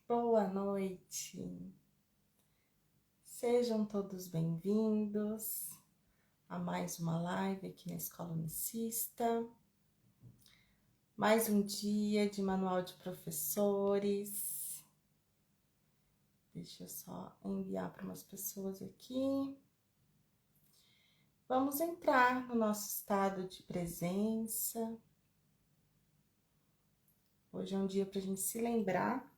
Boa noite, sejam todos bem-vindos a mais uma live aqui na Escola Unicista, mais um dia de manual de professores. Deixa eu só enviar para umas pessoas aqui. Vamos entrar no nosso estado de presença. Hoje é um dia para a gente se lembrar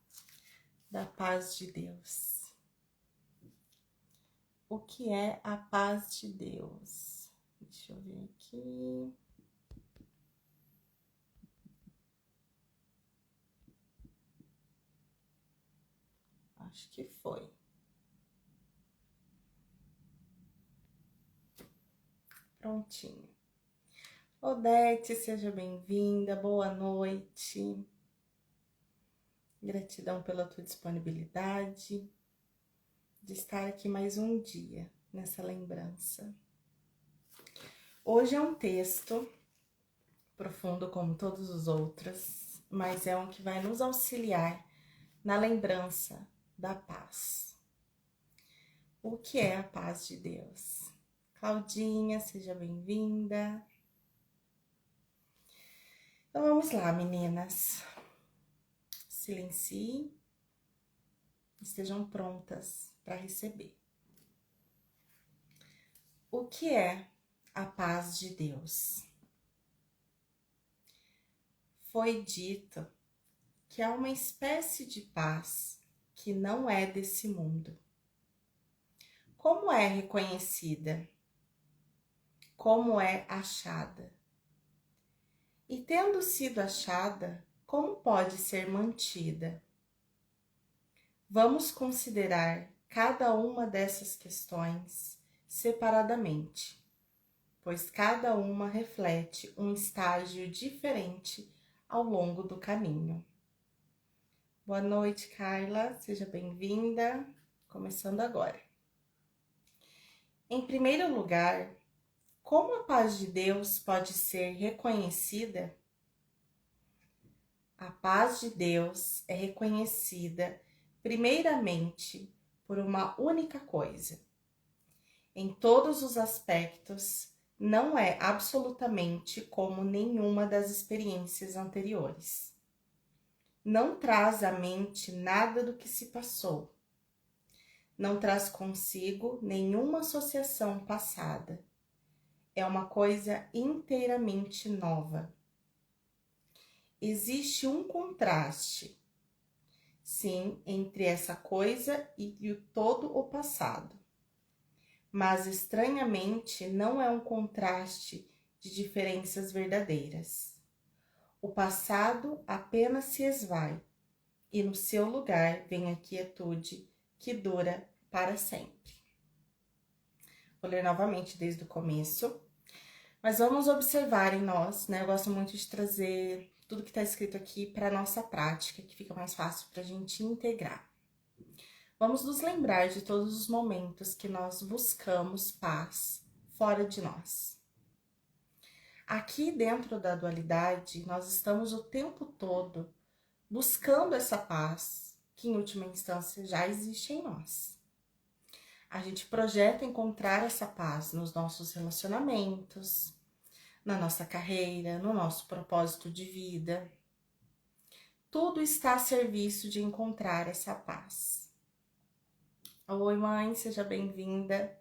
da paz de Deus. O que é a paz de Deus? Deixa eu ver aqui. Acho que foi. Prontinho. Odete, seja bem-vinda, boa noite. Gratidão pela tua disponibilidade de estar aqui mais um dia nessa lembrança. Hoje é um texto profundo como todos os outros, mas é um que vai nos auxiliar na lembrança da paz. O que é a paz de Deus? Claudinha, seja bem-vinda. Então vamos lá, meninas. Silenciem, estejam prontas para receber. O que é a paz de Deus? Foi dito que há uma espécie de paz que não é desse mundo. Como é reconhecida? Como é achada? E tendo sido achada, como pode ser mantida? Vamos considerar cada uma dessas questões separadamente, pois cada uma reflete um estágio diferente ao longo do caminho. Boa noite, Carla, seja bem-vinda. Começando agora. Em primeiro lugar, como a paz de Deus pode ser reconhecida? A paz de Deus é reconhecida primeiramente por uma única coisa. Em todos os aspectos, não é absolutamente como nenhuma das experiências anteriores. Não traz à mente nada do que se passou. Não traz consigo nenhuma associação passada. É uma coisa inteiramente nova. Existe um contraste, sim, entre essa coisa e todo o passado. Mas, estranhamente, não é um contraste de diferenças verdadeiras. O passado apenas se esvai, e no seu lugar vem a quietude que dura para sempre. Vou ler novamente desde o começo, mas vamos observar em nós, né? Eu gosto muito de trazer tudo que está escrito aqui para a nossa prática, que fica mais fácil para a gente integrar. Vamos nos lembrar de todos os momentos que nós buscamos paz fora de nós. Aqui dentro da dualidade, nós estamos o tempo todo buscando essa paz, que em última instância já existe em nós. A gente projeta encontrar essa paz nos nossos relacionamentos, na nossa carreira, no nosso propósito de vida. Tudo está a serviço de encontrar essa paz. Oi, mãe, seja bem-vinda.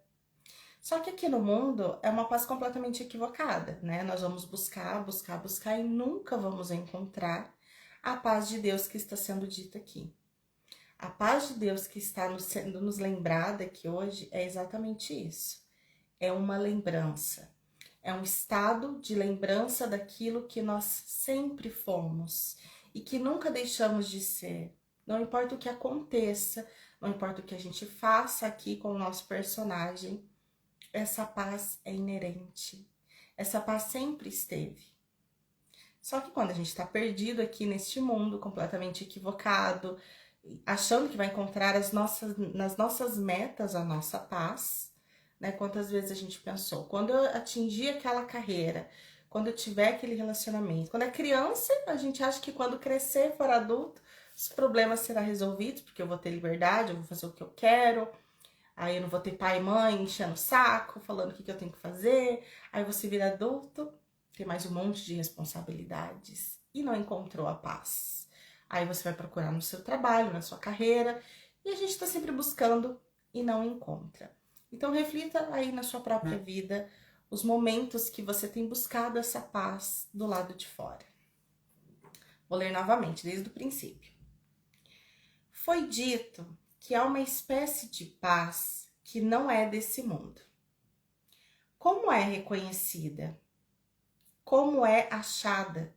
Só que aqui no mundo é uma paz completamente equivocada, né? Nós vamos buscar e nunca vamos encontrar a paz de Deus que está sendo dita aqui. A paz de Deus que está sendo nos lembrada aqui hoje é exatamente isso. É uma lembrança. É um estado de lembrança daquilo que nós sempre fomos e que nunca deixamos de ser. Não importa o que aconteça, não importa o que a gente faça aqui com o nosso personagem, essa paz é inerente. Essa paz sempre esteve. Só que quando a gente está perdido aqui neste mundo, completamente equivocado, achando que vai encontrar nas nossas metas a nossa paz, né? Quantas vezes a gente pensou, quando eu atingir aquela carreira, quando eu tiver aquele relacionamento. Quando é criança, a gente acha que quando crescer, for adulto, os problemas serão resolvidos, porque eu vou ter liberdade, eu vou fazer o que eu quero, aí eu não vou ter pai e mãe enchendo o saco, falando o que eu tenho que fazer, aí você vira adulto, tem mais um monte de responsabilidades e não encontrou a paz. Aí você vai procurar no seu trabalho, na sua carreira, e a gente tá sempre buscando e não encontra. Então reflita aí na sua própria vida os momentos que você tem buscado essa paz do lado de fora. Vou ler novamente, desde o princípio. Foi dito que há uma espécie de paz que não é desse mundo. Como é reconhecida? Como é achada?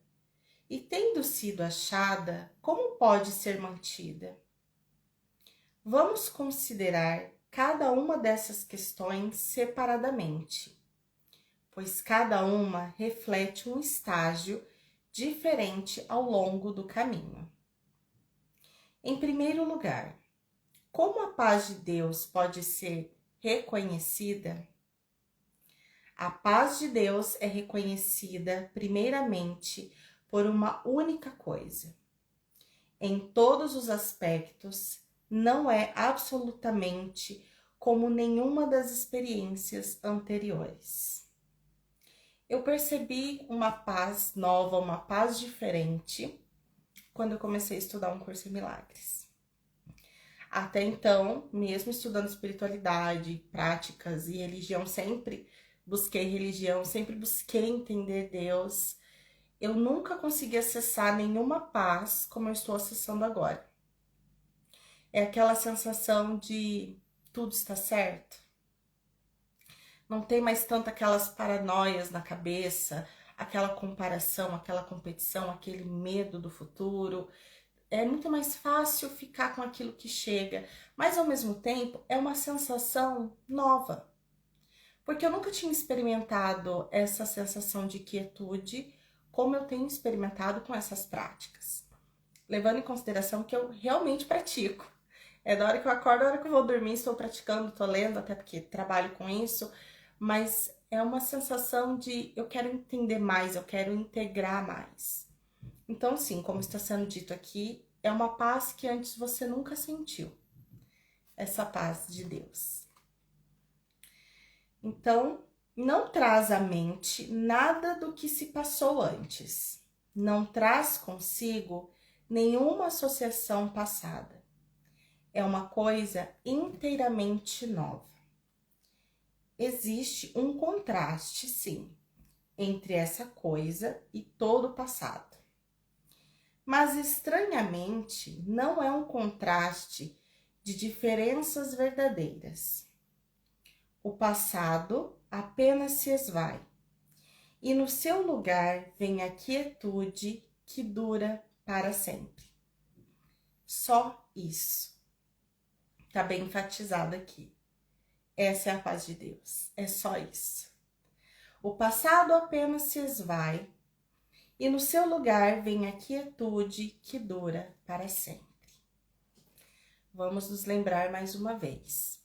E tendo sido achada, como pode ser mantida? Vamos considerar cada uma dessas questões separadamente, pois cada uma reflete um estágio diferente ao longo do caminho. Em primeiro lugar, como a paz de Deus pode ser reconhecida? A paz de Deus é reconhecida primeiramente por uma única coisa. Em todos os aspectos, não é absolutamente como nenhuma das experiências anteriores. Eu percebi uma paz nova, uma paz diferente, quando eu comecei a estudar um curso em milagres. Até então, mesmo estudando espiritualidade, práticas e religião, sempre busquei religião, sempre busquei entender Deus. Eu nunca consegui acessar nenhuma paz como eu estou acessando agora. É aquela sensação de tudo está certo. Não tem mais tanto aquelas paranoias na cabeça, aquela comparação, aquela competição, aquele medo do futuro. É muito mais fácil ficar com aquilo que chega, mas ao mesmo tempo é uma sensação nova. Porque eu nunca tinha experimentado essa sensação de quietude como eu tenho experimentado com essas práticas. Levando em consideração que eu realmente pratico. É da hora que eu acordo, da hora que eu vou dormir, estou praticando, estou lendo, até porque trabalho com isso, mas é uma sensação de eu quero entender mais, eu quero integrar mais. Então, sim, como está sendo dito aqui, é uma paz que antes você nunca sentiu. Essa paz de Deus. Então, não traz à mente nada do que se passou antes. Não traz consigo nenhuma associação passada. É uma coisa inteiramente nova. Existe um contraste, sim, entre essa coisa e todo o passado. Mas, estranhamente, não é um contraste de diferenças verdadeiras. O passado apenas se esvai, e no seu lugar vem a quietude que dura para sempre. Só isso. Tá bem enfatizado aqui. Essa é a paz de Deus. É só isso. O passado apenas se esvai, e no seu lugar vem a quietude que dura para sempre. Vamos nos lembrar mais uma vez.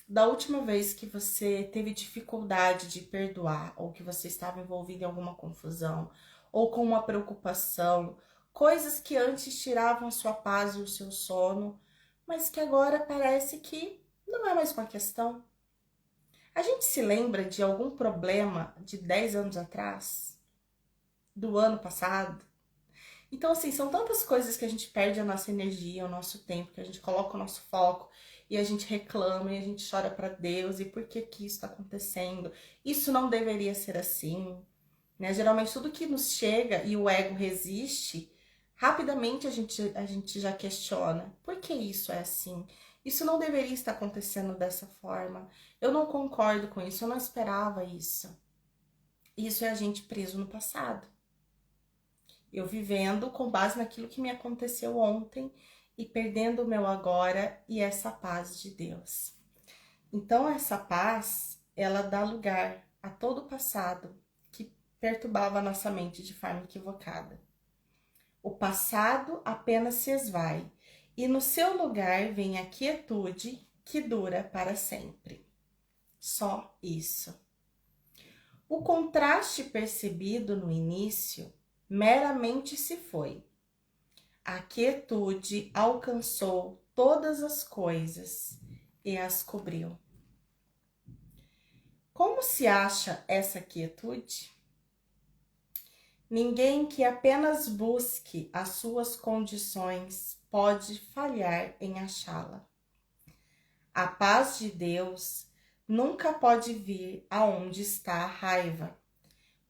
Da última vez que você teve dificuldade de perdoar, ou que você estava envolvido em alguma confusão, ou com uma preocupação, coisas que antes tiravam a sua paz e o seu sono, mas que agora parece que não é mais uma questão. A gente se lembra de algum problema de 10 anos atrás? Do ano passado? Então, assim, são tantas coisas que a gente perde a nossa energia, o nosso tempo, que a gente coloca o nosso foco e a gente reclama e a gente chora para Deus e por que que isso está acontecendo? Isso não deveria ser assim, né? Geralmente tudo que nos chega e o ego resiste, rapidamente a gente já questiona. Por que isso é assim? Isso não deveria estar acontecendo dessa forma. Eu não concordo com isso, eu não esperava isso. Isso é a gente preso no passado. Eu vivendo com base naquilo que me aconteceu ontem e perdendo o meu agora e essa paz de Deus. Então, essa paz, ela dá lugar a todo o passado que perturbava a nossa mente de forma equivocada. O passado apenas se esvai e no seu lugar vem a quietude que dura para sempre. Só isso. O contraste percebido no início meramente se foi. A quietude alcançou todas as coisas e as cobriu. Como se acha essa quietude? Ninguém que apenas busque as suas condições pode falhar em achá-la. A paz de Deus nunca pode vir aonde está a raiva,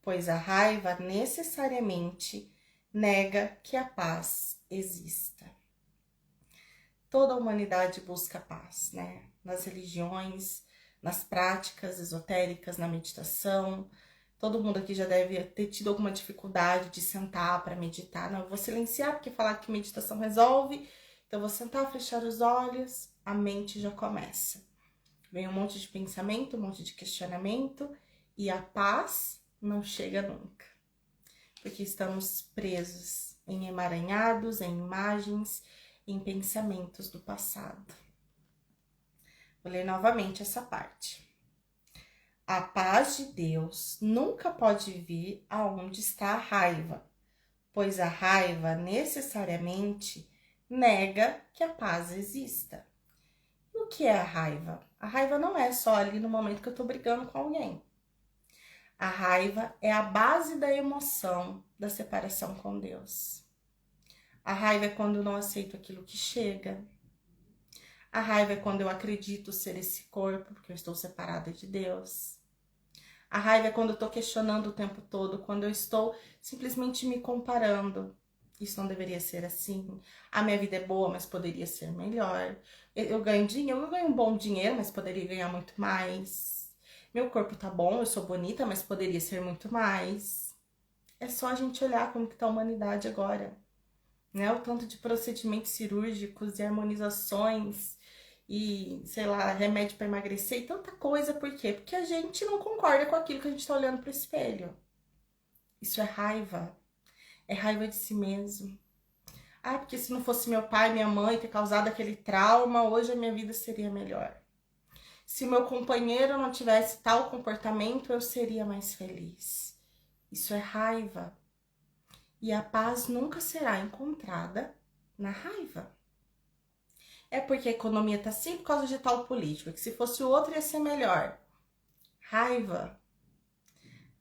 pois a raiva necessariamente nega que a paz exista. Toda a humanidade busca paz, né? Nas religiões, nas práticas esotéricas, na meditação. Todo mundo aqui já deve ter tido alguma dificuldade de sentar para meditar. Não, eu vou silenciar porque falar que meditação resolve. Então, eu vou sentar, fechar os olhos, a mente já começa. Vem um monte de pensamento, um monte de questionamento e a paz não chega nunca. Porque estamos presos em emaranhados, em imagens, em pensamentos do passado. Vou ler novamente essa parte. A paz de Deus nunca pode vir aonde está a raiva, pois a raiva necessariamente nega que a paz exista. E o que é a raiva? A raiva não é só ali no momento que eu tô brigando com alguém. A raiva é a base da emoção da separação com Deus. A raiva é quando eu não aceito aquilo que chega. A raiva é quando eu acredito ser esse corpo, porque eu estou separada de Deus. A raiva é quando eu estou questionando o tempo todo, quando eu estou simplesmente me comparando. Isso não deveria ser assim. A minha vida é boa, mas poderia ser melhor. Eu ganho dinheiro, eu ganho um bom dinheiro, mas poderia ganhar muito mais. Meu corpo tá bom, eu sou bonita, mas poderia ser muito mais. É só a gente olhar como que tá a humanidade agora. Né? O tanto de procedimentos cirúrgicos e harmonizações e, sei lá, remédio para emagrecer e tanta coisa. Por quê? Porque a gente não concorda com aquilo que a gente tá olhando pro espelho. Isso é raiva. É raiva de si mesmo. Ah, porque se não fosse meu pai, minha mãe ter causado aquele trauma, hoje a minha vida seria melhor. Se o meu companheiro não tivesse tal comportamento, eu seria mais feliz. Isso é raiva. E a paz nunca será encontrada na raiva. É porque a economia tá assim por causa de tal político, que se fosse o outro ia ser melhor. Raiva.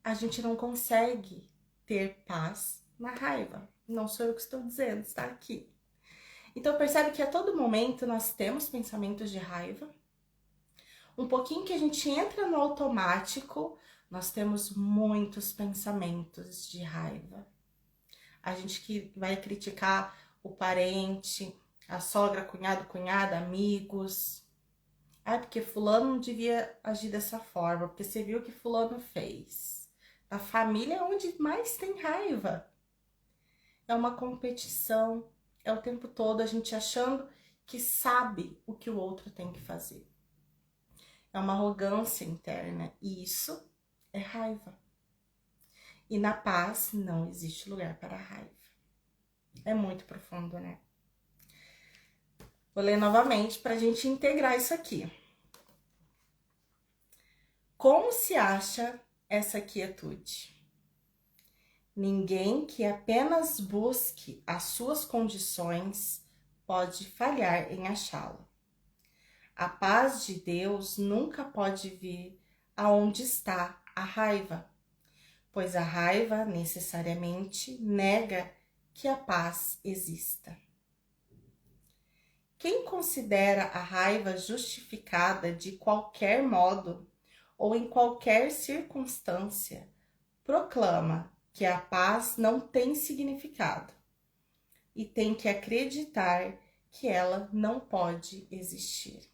A gente não consegue ter paz na raiva. Não sou eu que estou dizendo, está aqui. Então percebe que a todo momento nós temos pensamentos de raiva. Um pouquinho que a gente entra no automático, nós temos muitos pensamentos de raiva. A gente que vai criticar o parente, a sogra, cunhado, cunhada, amigos. Ah, porque fulano não devia agir dessa forma, porque você viu o que fulano fez. A família é onde mais tem raiva. É uma competição, é o tempo todo a gente achando que sabe o que o outro tem que fazer. É uma arrogância interna e isso é raiva. E na paz não existe lugar para a raiva. É muito profundo, né? Vou ler novamente para a gente integrar isso aqui. Como se acha essa quietude? Ninguém que apenas busque as suas condições pode falhar em achá-la. A paz de Deus nunca pode vir aonde está a raiva, pois a raiva necessariamente nega que a paz exista. Quem considera a raiva justificada de qualquer modo ou em qualquer circunstância, proclama que a paz não tem significado e tem que acreditar que ela não pode existir.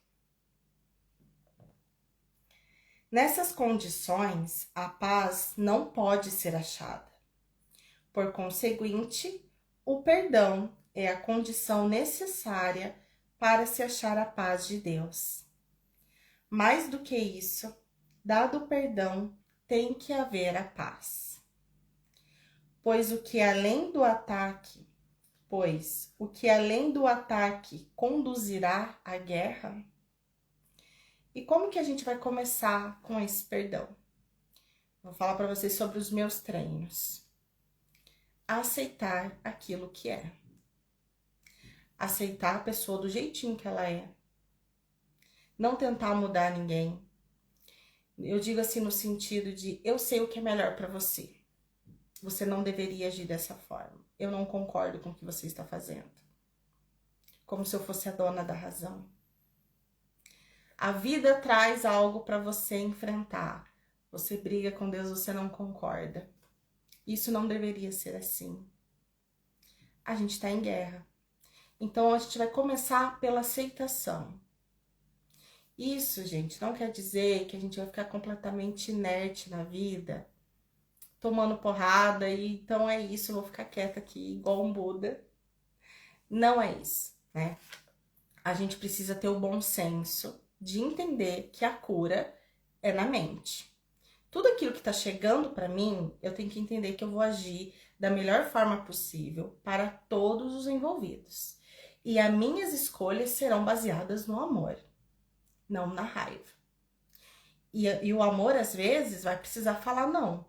Nessas condições, a paz não pode ser achada. Por conseguinte, o perdão é a condição necessária para se achar a paz de Deus. Mais do que isso, dado o perdão, tem que haver a paz. Pois o que além do ataque conduzirá à guerra? E como que a gente vai começar com esse perdão? Vou falar para vocês sobre os meus treinos. Aceitar aquilo que é. Aceitar a pessoa do jeitinho que ela é. Não tentar mudar ninguém. Eu digo assim no sentido de, eu sei o que é melhor para você. Você não deveria agir dessa forma. Eu não concordo com o que você está fazendo. Como se eu fosse a dona da razão. A vida traz algo para você enfrentar. Você briga com Deus, você não concorda. Isso não deveria ser assim. A gente está em guerra. Então a gente vai começar pela aceitação. Isso, gente, não quer dizer que a gente vai ficar completamente inerte na vida, tomando porrada e então é isso, eu vou ficar quieta aqui igual um Buda. Não é isso, né? A gente precisa ter o bom senso de entender que a cura é na mente. Tudo aquilo que tá chegando para mim, eu tenho que entender que eu vou agir da melhor forma possível para todos os envolvidos. E as minhas escolhas serão baseadas no amor, não na raiva. E o amor, às vezes, vai precisar falar não.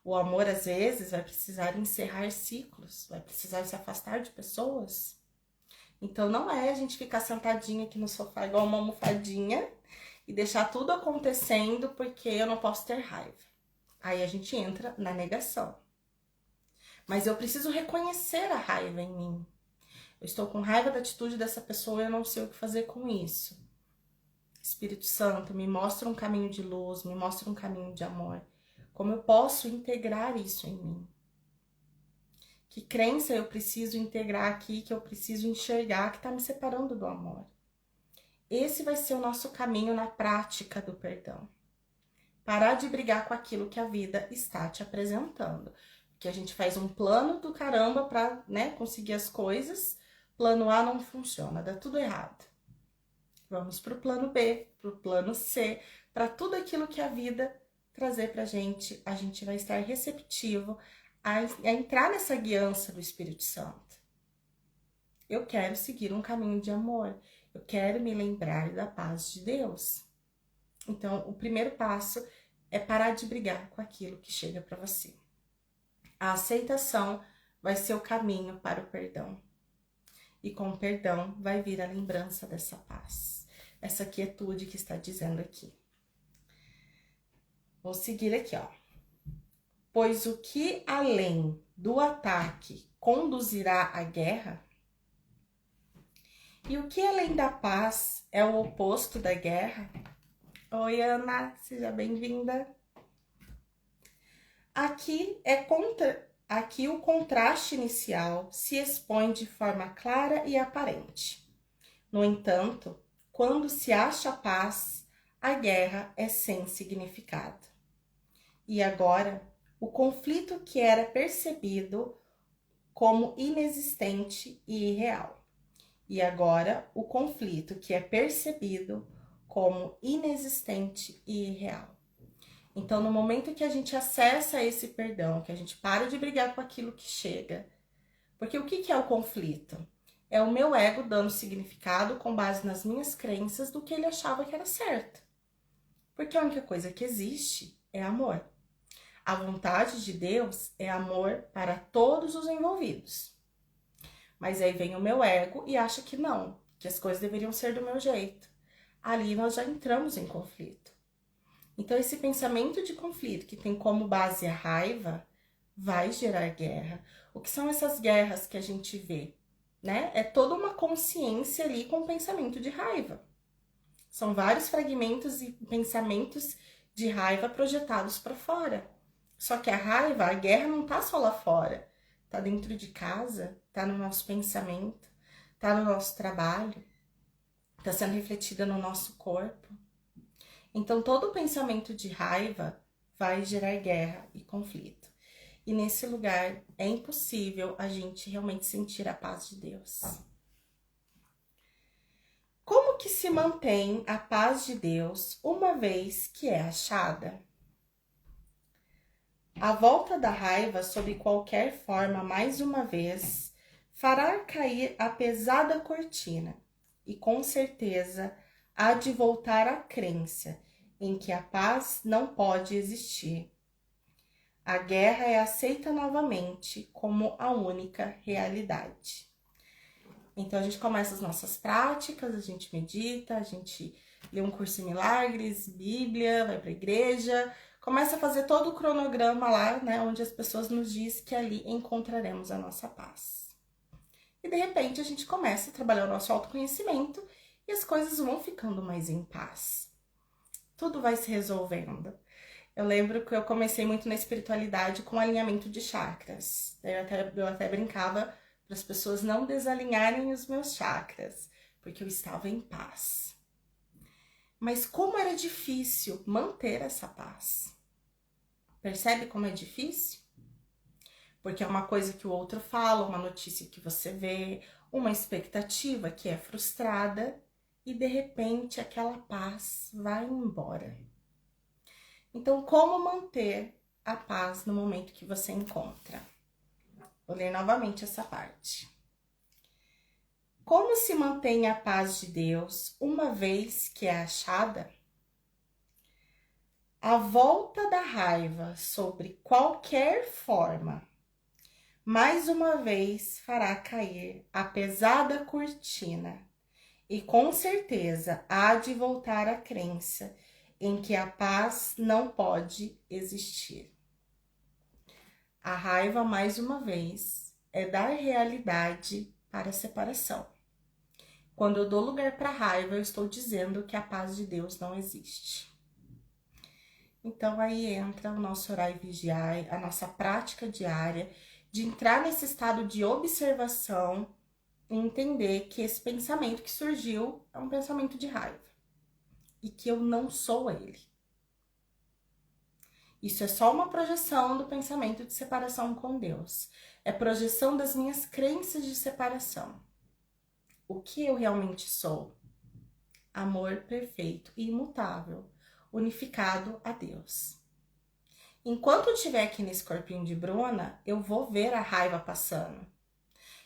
O amor, às vezes, vai precisar encerrar ciclos, vai precisar se afastar de pessoas. Então, não é a gente ficar sentadinha aqui no sofá igual uma almofadinha e deixar tudo acontecendo porque eu não posso ter raiva. Aí a gente entra na negação. Mas eu preciso reconhecer a raiva em mim. Eu estou com raiva da atitude dessa pessoa e eu não sei o que fazer com isso. Espírito Santo, me mostra um caminho de luz, me mostra um caminho de amor. Como eu posso integrar isso em mim? Que crença eu preciso integrar aqui, que eu preciso enxergar, que está me separando do amor? Esse vai ser o nosso caminho na prática do perdão. Parar de brigar com aquilo que a vida está te apresentando. Porque a gente faz um plano do caramba para, né, conseguir as coisas. Plano A não funciona, dá tudo errado. Vamos para o plano B, para o plano C, para tudo aquilo que a vida trazer para a gente vai estar receptivo a entrar nessa guiança do Espírito Santo. Eu quero seguir um caminho de amor, eu quero me lembrar da paz de Deus. Então, o primeiro passo é parar de brigar com aquilo que chega para você. A aceitação vai ser o caminho para o perdão. E com o perdão vai vir a lembrança dessa paz, essa quietude que está dizendo aqui. Vou seguir aqui, ó. Pois o que além do ataque conduzirá à guerra? E o que além da paz é o oposto da guerra? Oi, Ana, seja bem-vinda. Aqui o contraste inicial se expõe de forma clara e aparente. No entanto, quando se acha paz, a guerra é sem significado. E agora, o conflito que era percebido como inexistente e irreal. E agora, o conflito que é percebido como inexistente e irreal. Então, no momento que a gente acessa esse perdão, que a gente para de brigar com aquilo que chega, porque o que é o conflito? É o meu ego dando significado com base nas minhas crenças do que ele achava que era certo. Porque a única coisa que existe é amor. A vontade de Deus é amor para todos os envolvidos. Mas aí vem o meu ego e acha que não, que as coisas deveriam ser do meu jeito. Ali nós já entramos em conflito. Então esse pensamento de conflito que tem como base a raiva vai gerar guerra. O que são essas guerras que a gente vê? Né? É toda uma consciência ali com pensamento de raiva. São vários fragmentos e pensamentos de raiva projetados para fora. Só que a raiva, a guerra não tá só lá fora. Tá dentro de casa, tá no nosso pensamento, tá no nosso trabalho, tá sendo refletida no nosso corpo. Então todo pensamento de raiva vai gerar guerra e conflito. E nesse lugar é impossível a gente realmente sentir a paz de Deus. Como que se mantém a paz de Deus uma vez que é achada? A volta da raiva, sob qualquer forma, mais uma vez, fará cair a pesada cortina e, com certeza, há de voltar a crença em que a paz não pode existir. A guerra é aceita novamente como a única realidade. Então, a gente começa as nossas práticas, a gente medita, a gente lê um curso em milagres, Bíblia, vai pra igreja, começa a fazer todo o cronograma lá, né, onde as pessoas nos dizem que ali encontraremos a nossa paz. E de repente a gente começa a trabalhar o nosso autoconhecimento e as coisas vão ficando mais em paz. Tudo vai se resolvendo. Eu lembro que eu comecei muito na espiritualidade com alinhamento de chakras. Eu até brincava para as pessoas não desalinharem os meus chakras, porque eu estava em paz. Mas como era difícil manter essa paz. Percebe como é difícil? Porque é uma coisa que o outro fala, uma notícia que você vê, uma expectativa que é frustrada e de repente aquela paz vai embora. Então, como manter a paz no momento que você encontra? Vou ler novamente essa parte. Como se mantém a paz de Deus uma vez que é achada? A volta da raiva sobre qualquer forma, mais uma vez fará cair a pesada cortina e com certeza há de voltar a crença em que a paz não pode existir. A raiva, mais uma vez, é dar realidade para a separação. Quando eu dou lugar para a raiva, eu estou dizendo que a paz de Deus não existe. Então aí entra o nosso orar e vigiar, a nossa prática diária de entrar nesse estado de observação e entender que esse pensamento que surgiu é um pensamento de raiva e que eu não sou ele. Isso é só uma projeção do pensamento de separação com Deus. É projeção das minhas crenças de separação. O que eu realmente sou? Amor perfeito e imutável, unificado a Deus. Enquanto eu estiver aqui nesse corpinho de Bruna, eu vou ver a raiva passando.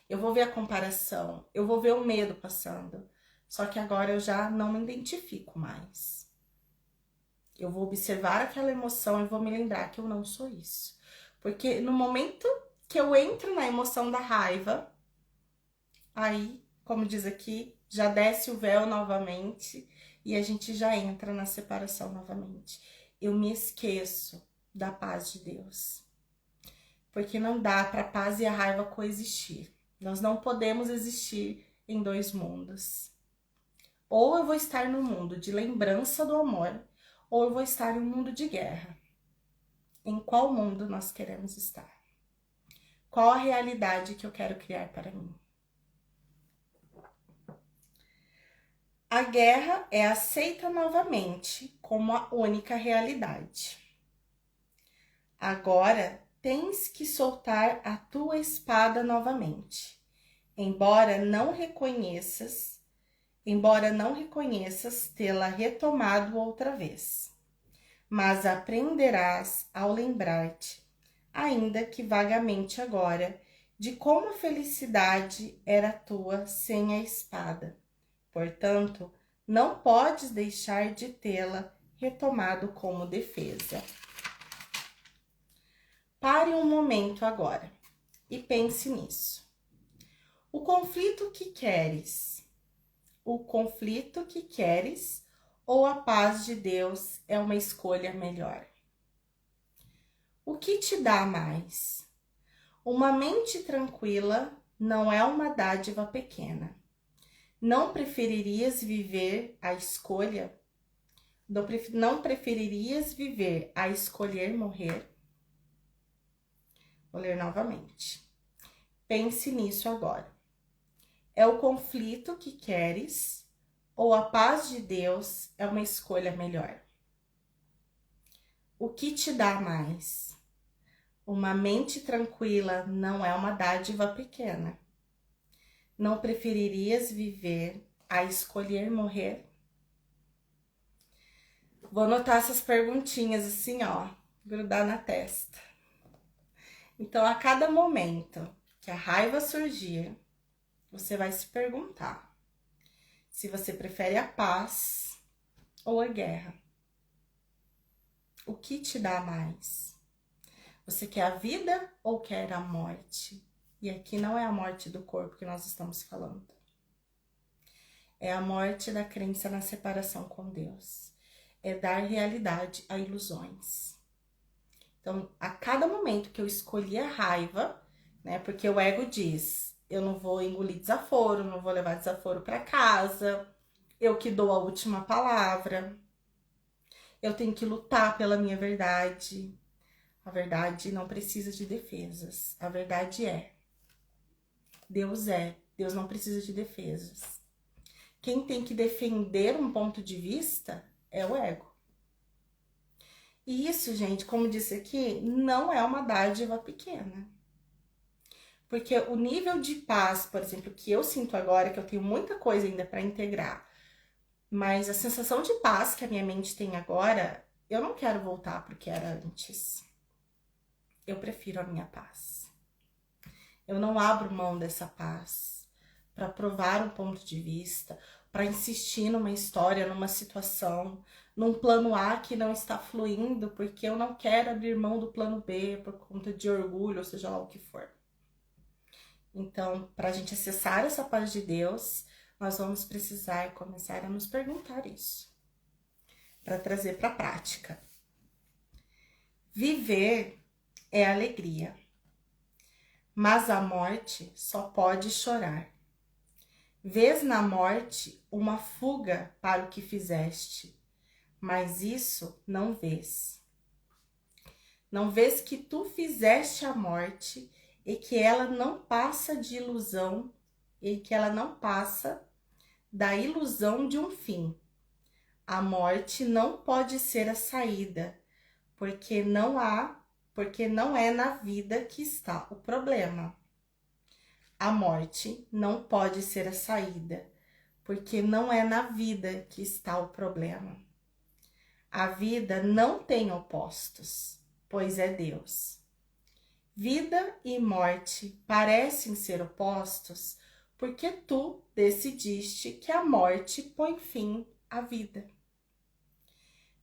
Eu vou ver a comparação, eu vou ver o medo passando. Só que agora eu já não me identifico mais. Eu vou observar aquela emoção e vou me lembrar que eu não sou isso. Porque no momento que eu entro na emoção da raiva, aí, como diz aqui, já desce o véu novamente e a gente já entra na separação novamente. Eu me esqueço da paz de Deus. Porque não dá para a paz e a raiva coexistir. Nós não podemos existir em dois mundos. Ou eu vou estar no mundo de lembrança do amor, ou eu vou estar em um mundo de guerra. Em qual mundo nós queremos estar? Qual a realidade que eu quero criar para mim? A guerra é aceita novamente como a única realidade. Agora tens que soltar a tua espada novamente, embora não reconheças tê-la retomado outra vez. Mas aprenderás ao lembrar-te, ainda que vagamente agora, de como a felicidade era tua sem a espada. Portanto, não podes deixar de tê-la retomado como defesa. Pare um momento agora e pense nisso. O conflito que queres ou a paz de Deus é uma escolha melhor? O que te dá mais? Uma mente tranquila não é uma dádiva pequena. Não preferirias viver a escolha? Não preferirias viver a escolher morrer? Vou ler novamente. Pense nisso agora. É o conflito que queres ou a paz de Deus é uma escolha melhor? O que te dá mais? Uma mente tranquila não é uma dádiva pequena. Não preferirias viver a escolher morrer? Vou anotar essas perguntinhas assim, ó, grudar na testa. Então, a cada momento que a raiva surgir, você vai se perguntar se você prefere a paz ou a guerra. O que te dá mais? Você quer a vida ou quer a morte? E aqui não é a morte do corpo que nós estamos falando. É a morte da crença na separação com Deus. É dar realidade a ilusões. Então, a cada momento que eu escolhi a raiva, né? Porque o ego diz, eu não vou engolir desaforo, não vou levar desaforo para casa, eu que dou a última palavra, eu tenho que lutar pela minha verdade. A verdade não precisa de defesas. A verdade é. Deus é. Deus não precisa de defesas. Quem tem que defender um ponto de vista é o ego. E isso, gente, como disse aqui, não é uma dádiva pequena. Porque o nível de paz, por exemplo, que eu sinto agora, que eu tenho muita coisa ainda para integrar, mas a sensação de paz que a minha mente tem agora, eu não quero voltar para o que era antes. Eu prefiro a minha paz. Eu não abro mão dessa paz para provar um ponto de vista, para insistir numa história, numa situação, num plano A que não está fluindo, porque eu não quero abrir mão do plano B por conta de orgulho, ou seja lá o que for. Então, para a gente acessar essa paz de Deus, nós vamos precisar começar a nos perguntar isso, para trazer para a prática. Viver é alegria, mas a morte só pode chorar. Vês na morte uma fuga para o que fizeste, mas isso não vês. Não vês que tu fizeste a morte e que ela não passa de ilusão e que ela não passa da ilusão de um fim. A morte não pode ser a saída, porque não é na vida que está o problema. A morte não pode ser a saída, porque não é na vida que está o problema. A vida não tem opostos, pois é Deus. Vida e morte parecem ser opostos porque tu decidiste que a morte põe fim à vida.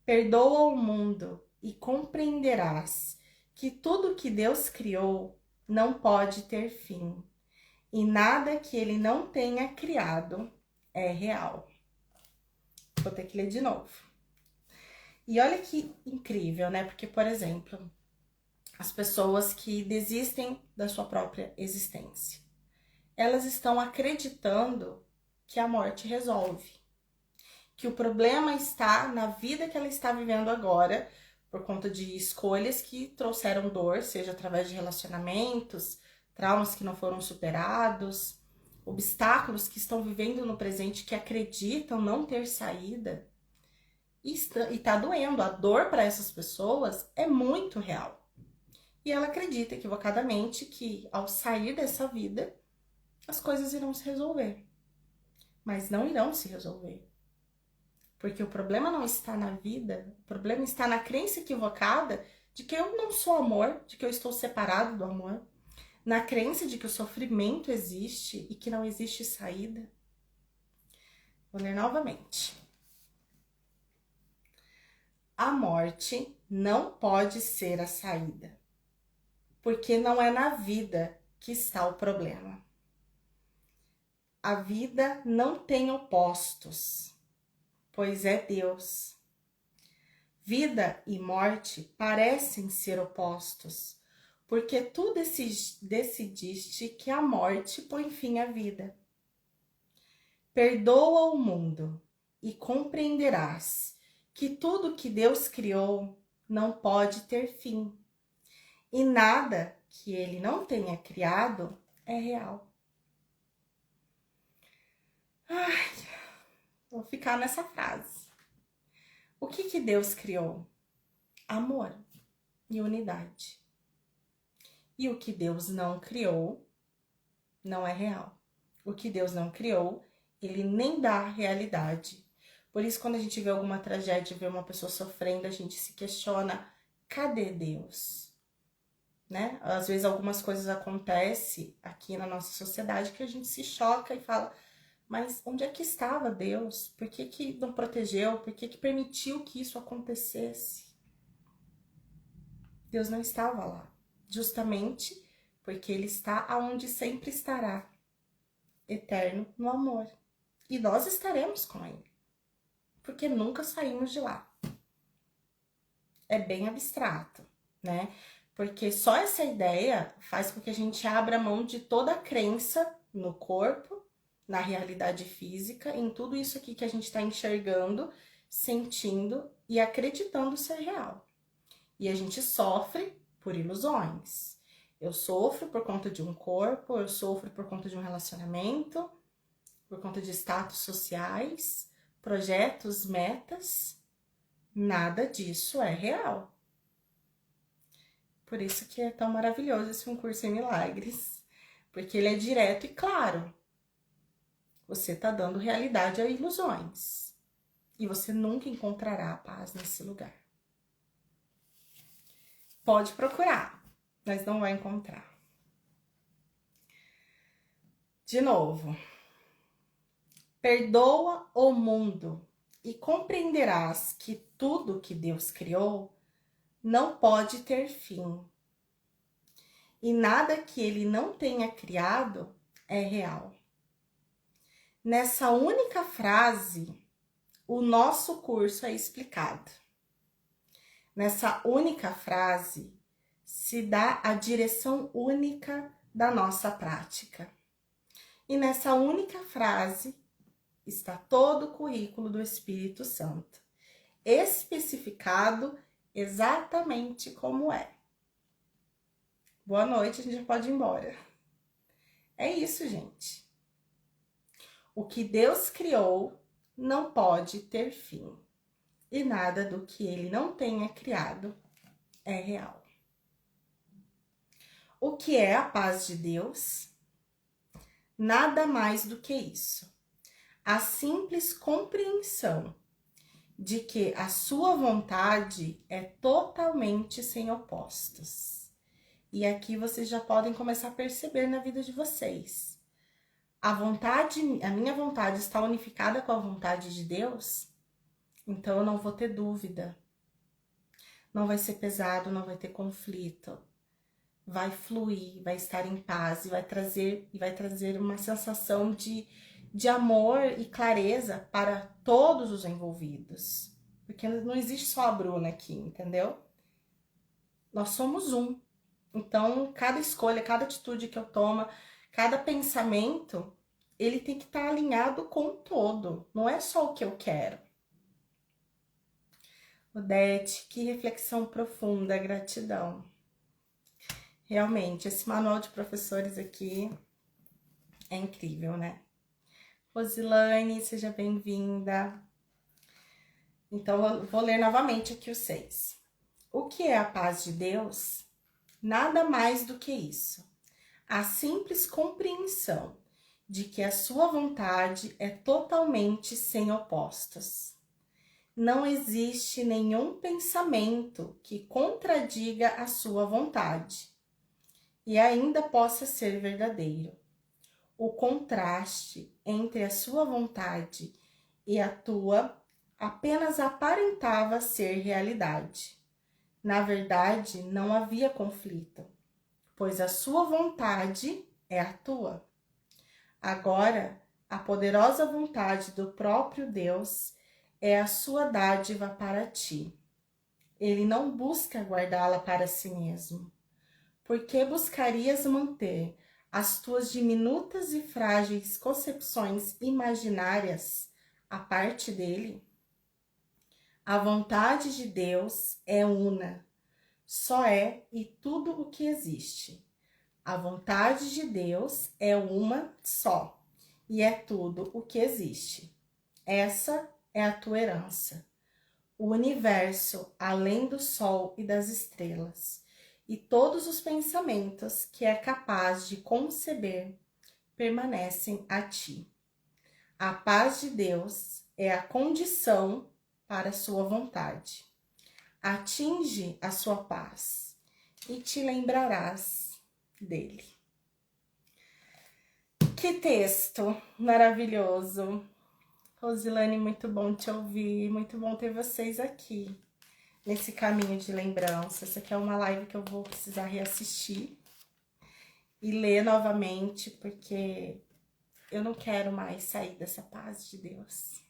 Perdoa o mundo e compreenderás que tudo que Deus criou não pode ter fim, e nada que ele não tenha criado é real. Vou ter que ler de novo. E olha que incrível, né? Porque, por exemplo, as pessoas que desistem da sua própria existência, elas estão acreditando que a morte resolve, que o problema está na vida que ela está vivendo agora, por conta de escolhas que trouxeram dor, seja através de relacionamentos, traumas que não foram superados, obstáculos que estão vivendo no presente que acreditam não ter saída. E tá doendo. A dor para essas pessoas é muito real. E ela acredita equivocadamente que ao sair dessa vida, as coisas irão se resolver. Mas não irão se resolver. Porque o problema não está na vida, o problema está na crença equivocada de que eu não sou amor, de que eu estou separado do amor, na crença de que o sofrimento existe e que não existe saída. Vou ler novamente. A morte não pode ser a saída, porque não é na vida que está o problema. A vida não tem opostos, pois é Deus. Vida e morte parecem ser opostos, porque tu decidiste que a morte põe fim à vida. Perdoa o mundo e compreenderás que tudo que Deus criou não pode ter fim, e nada que ele não tenha criado é real. Ai, vou ficar nessa frase. O que Deus criou? Amor e unidade. E o que Deus não criou não é real. O que Deus não criou, ele nem dá realidade. Por isso, quando a gente vê alguma tragédia, vê uma pessoa sofrendo, a gente se questiona, cadê Deus? Né? Às vezes algumas coisas acontecem aqui na nossa sociedade que a gente se choca e fala, mas onde é que estava Deus? Por que não protegeu? Por que permitiu que isso acontecesse? Deus não estava lá, justamente porque ele está aonde sempre estará, eterno no amor. e nós estaremos com ele, porque nunca saímos de lá. É bem abstrato, né? Porque só essa ideia faz com que a gente abra mão de toda a crença no corpo, na realidade física, em tudo isso aqui que a gente está enxergando, sentindo e acreditando ser real. E a gente sofre por ilusões. Eu sofro por conta de um corpo, eu sofro por conta de um relacionamento, por conta de status sociais, projetos, metas. Nada disso é real. Por isso que é tão maravilhoso esse Um Curso em Milagres. Porque ele é direto e claro. Você está dando realidade a ilusões. E você nunca encontrará a paz nesse lugar. Pode procurar, mas não vai encontrar. De novo. Perdoa o mundo e compreenderás que tudo que Deus criou não pode ter fim. E nada que ele não tenha criado é real. Nessa única frase, o nosso curso é explicado. Nessa única frase, se dá a direção única da nossa prática. E nessa única frase está todo o currículo do Espírito Santo, especificado exatamente como é. Boa noite, a gente pode ir embora. É isso, gente. O que Deus criou não pode ter fim. E nada do que ele não tenha criado é real. O que é a paz de Deus? Nada mais do que isso. A simples compreensão de que a sua vontade é totalmente sem opostos. E aqui vocês já podem começar a perceber na vida de vocês. A minha vontade está unificada com a vontade de Deus, então eu não vou ter dúvida. Não vai ser pesado, não vai ter conflito. Vai fluir, vai estar em paz e vai trazer uma sensação de amor e clareza para todos os envolvidos. Porque não existe só a Bruna aqui, entendeu? Nós somos um. Então, cada escolha, cada atitude que eu tomo, cada pensamento, ele tem que estar alinhado com o todo. Não é só o que eu quero. Odete, que reflexão profunda, gratidão. Realmente, esse manual de professores aqui é incrível, né? Rosilane, seja bem-vinda. Então, eu vou ler novamente aqui os 6. O que é a paz de Deus? Nada mais do que isso. A simples compreensão de que a sua vontade é totalmente sem opostos. Não existe nenhum pensamento que contradiga a sua vontade e ainda possa ser verdadeiro. O contraste entre a sua vontade e a tua apenas aparentava ser realidade. Na verdade, não havia conflito, pois a sua vontade é a tua. Agora, a poderosa vontade do próprio Deus é a sua dádiva para ti. Ele não busca guardá-la para si mesmo. Por que buscarias manter as tuas diminutas e frágeis concepções imaginárias à parte dele? A vontade de Deus é una, só é e tudo o que existe. A vontade de Deus é uma só e é tudo o que existe. Essa é a tua herança. O universo além do sol e das estrelas, e todos os pensamentos que é capaz de conceber permanecem a ti. A paz de Deus é a condição para a sua vontade. Atinge a sua paz e te lembrarás dele. Que texto maravilhoso! Rosilane, muito bom te ouvir, muito bom ter vocês aqui nesse caminho de lembrança. Essa aqui é uma live que eu vou precisar reassistir e ler novamente, porque eu não quero mais sair dessa paz de Deus.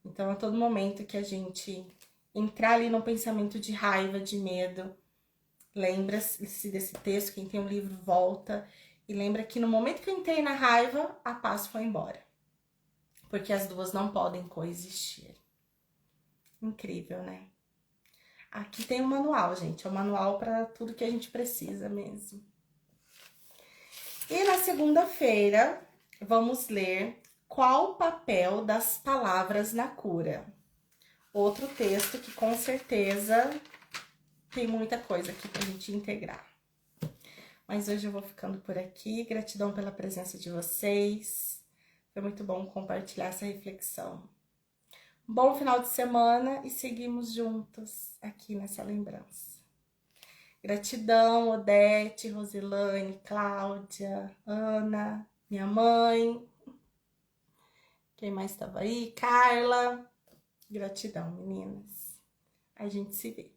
Então, a todo momento que a gente entrar ali num pensamento de raiva, de medo, lembra-se desse texto, quem tem o livro volta e lembra que no momento que eu entrei na raiva, a paz foi embora. Porque as duas não podem coexistir. Incrível, né? Aqui tem um manual, gente. É um manual para tudo que a gente precisa mesmo. E na segunda-feira, vamos ler Qual o papel das palavras na cura? Outro texto que com certeza tem muita coisa aqui pra gente integrar. Mas hoje eu vou ficando por aqui. Gratidão pela presença de vocês. Foi muito bom compartilhar essa reflexão. Bom final de semana e seguimos juntos aqui nessa lembrança. Gratidão, Odete, Rosilane, Cláudia, Ana, minha mãe. Quem mais estava aí? Carla. Gratidão, meninas. A gente se vê.